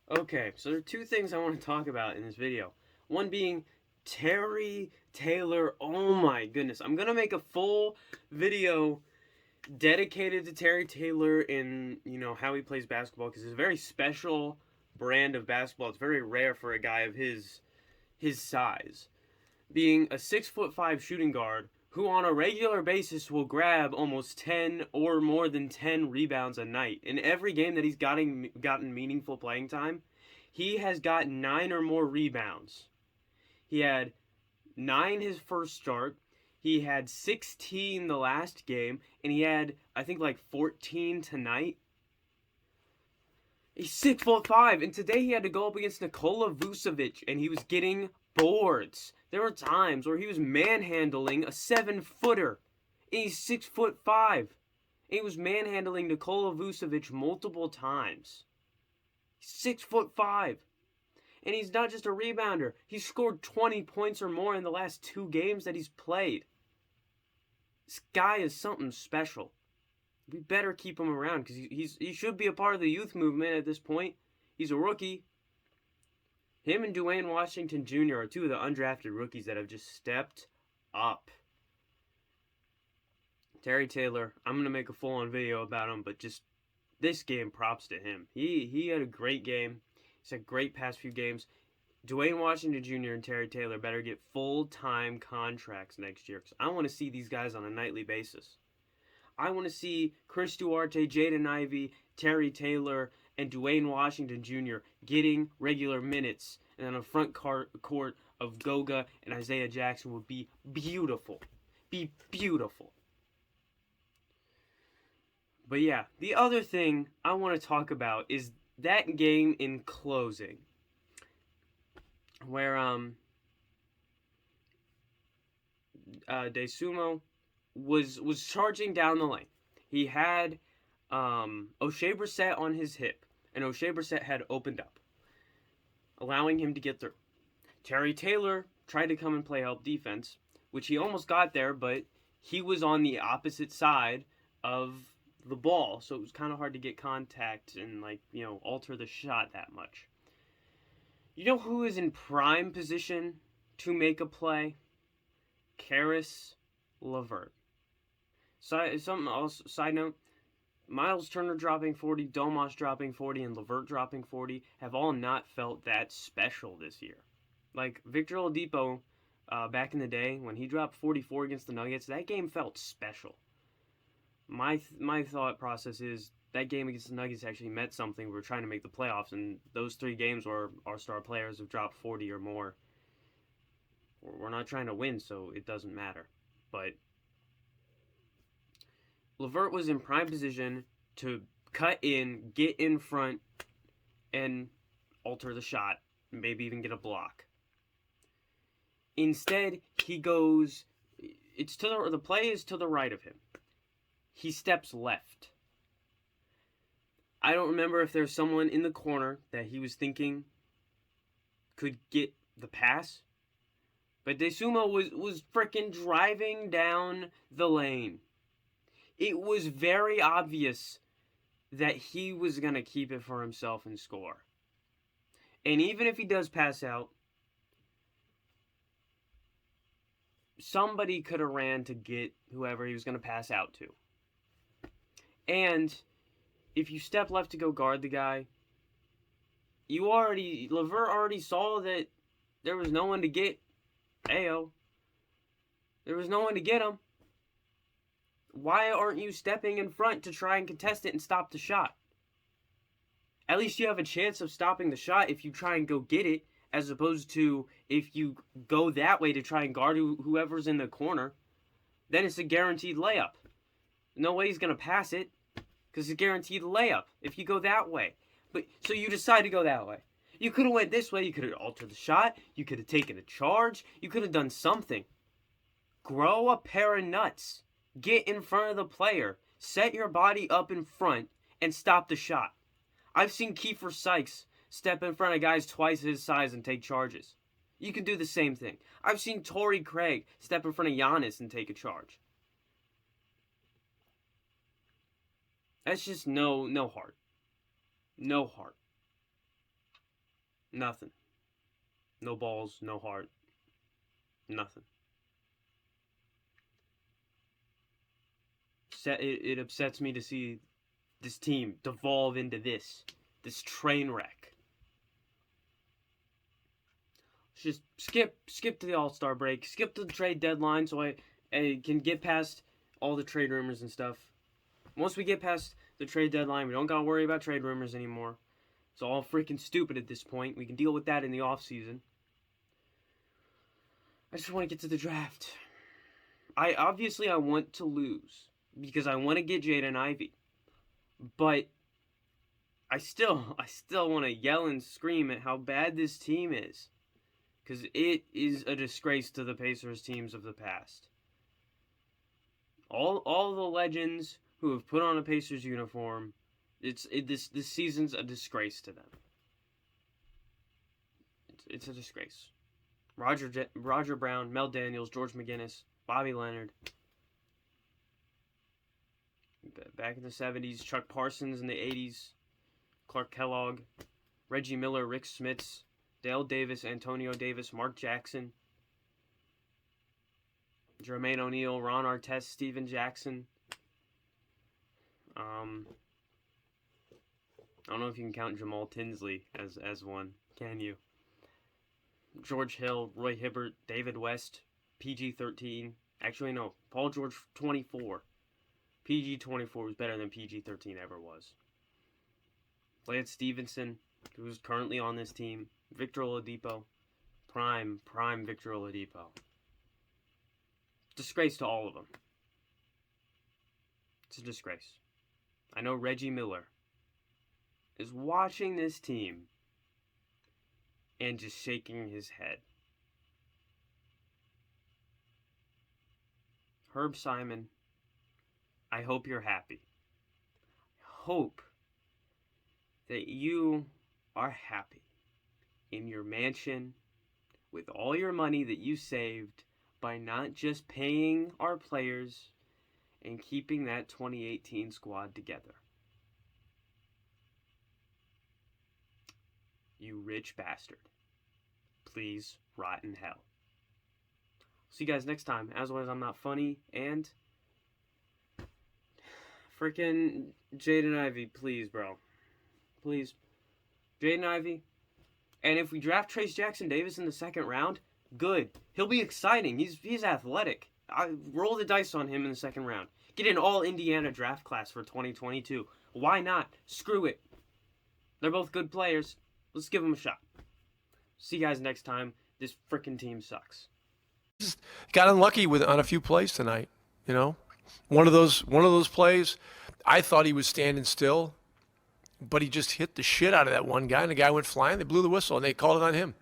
Okay, so there are two things I want to talk about in this video. One being Terry Taylor. Oh my goodness. I'm going to make a full video dedicated to Terry Taylor and, how he plays basketball because it's a very special brand of basketball. It's very rare for a guy of his size. Being a 6'5" shooting guard who on a regular basis will grab almost 10 or more than 10 rebounds a night. In every game that he's gotten meaningful playing time, he has got 9 or more rebounds. He had 9 his first start. He had 16 the last game, and he had I think like 14 tonight. He's 6'5", and today he had to go up against Nikola Vucevic, and he was getting boards. There were times where he was manhandling a 7-footer, and he's 6'5". And he was manhandling Nikola Vucevic multiple times. He's 6'5". And he's not just a rebounder. He's scored 20 points or more in the last 2 games that he's played. This guy is something special. We better keep him around because he should be a part of the youth movement at this point. He's a rookie. Him and Dwayne Washington Jr. are two of the undrafted rookies that have just stepped up. Terry Taylor, I'm going to make a full-on video about him, but just this game, props to him. He had a great game. He's had great past few games. Dwayne Washington Jr. and Terry Taylor better get full-time contracts next year because I want to see these guys on a nightly basis. I want to see Chris Duarte, Jaden Ivey, Terry Taylor, and Dwayne Washington Jr. getting regular minutes. And then a front court of Goga and Isaiah Jackson would be beautiful. Be beautiful. But yeah, the other thing I want to talk about is that game in closing. Where DeSumo was charging down the lane. He had O'Shea Brissett on his hip, and O'Shea Brissett had opened up, allowing him to get through. Terry Taylor tried to come and play help defense, which he almost got there, but he was on the opposite side of the ball, so it was kind of hard to get contact and alter the shot that much. You know who is in prime position to make a play? Caris LeVert. Something else, side note, Miles Turner dropping 40, Domas dropping 40, and LeVert dropping 40 have all not felt that special this year. Like Victor Oladipo, back in the day, when he dropped 44 against the Nuggets, that game felt special. My thought process is that game against the Nuggets actually meant something. We're trying to make the playoffs, and those 3 games where our star players have dropped 40 or more, we're not trying to win, so it doesn't matter. But LeVert was in prime position to cut in, get in front, and alter the shot, maybe even get a block. Instead, he goes, the play is to the right of him. He steps left. I don't remember if there's someone in the corner that he was thinking could get the pass, but DeSumo was freaking driving down the lane. It was very obvious that he was going to keep it for himself and score. And even if he does pass out, somebody could have ran to get whoever he was going to pass out to. And if you step left to go guard the guy, LeVert already saw that there was no one to get Ayo. There was no one to get him. Why aren't you stepping in front to try and contest it and stop the shot? At least you have a chance of stopping the shot if you try and go get it, as opposed to if you go that way to try and guard whoever's in the corner. Then it's a guaranteed layup. No way he's going to pass it because it's a guaranteed layup if you go that way. But so you decide to go that way. You could have went this way. You could have altered the shot. You could have taken a charge. You could have done something. Grow a pair of nuts. Get in front of the player. Set your body up in front and stop the shot. I've seen Kiefer Sykes step in front of guys twice his size and take charges. You can do the same thing. I've seen Torrey Craig step in front of Giannis and take a charge. That's just no heart. No heart. Nothing. No balls, no heart. Nothing. It upsets me to see this team devolve into this train wreck. Just skip to the All-Star break, skip to the trade deadline so I can get past all the trade rumors and stuff. Once we get past the trade deadline, we don't gotta worry about trade rumors anymore. It's all freaking stupid at this point. We can deal with that in the offseason. I just want to get to the draft. I want to lose because I want to get Jaden Ivey. But I still want to yell and scream at how bad this team is. Because it is a disgrace to the Pacers teams of the past. All the legends who have put on a Pacers uniform, this season's a disgrace to them. It's a disgrace. Roger Brown, Mel Daniels, George McGinnis, Bobby Leonard. Back in the 70s, Chuck Parsons in the 80s, Clark Kellogg, Reggie Miller, Rick Smits, Dale Davis, Antonio Davis, Mark Jackson, Jermaine O'Neal, Ron Artest, Steven Jackson. I don't know if you can count Jamal Tinsley as one. Can you? George Hill, Roy Hibbert, David West, PG-13. Actually, no. Paul George, 24. PG-24 was better than PG-13 ever was. Lance Stevenson, who's currently on this team. Victor Oladipo. Prime Victor Oladipo. Disgrace to all of them. It's a disgrace. I know Reggie Miller is watching this team and just shaking his head. Herb Simon, I hope you're happy. I hope that you are happy in your mansion with all your money that you saved by not just paying our players and keeping that 2018 squad together. You rich bastard. Please rot in hell. See you guys next time. As always, I'm not funny. And freaking Jaden Ivey, please, bro. Please. Jaden Ivey. And if we draft Trayce Jackson Davis in the second round, good. He'll be exciting. He's athletic. I roll the dice on him in the second round. Get an all-Indiana draft class for 2022. Why not? Screw it. They're both good players. Let's give them a shot. See you guys next time. This frickin' team sucks. Just got unlucky on a few plays tonight. You know, one of those plays, I thought he was standing still, but he just hit the shit out of that one guy, and the guy went flying. They blew the whistle, and they called it on him.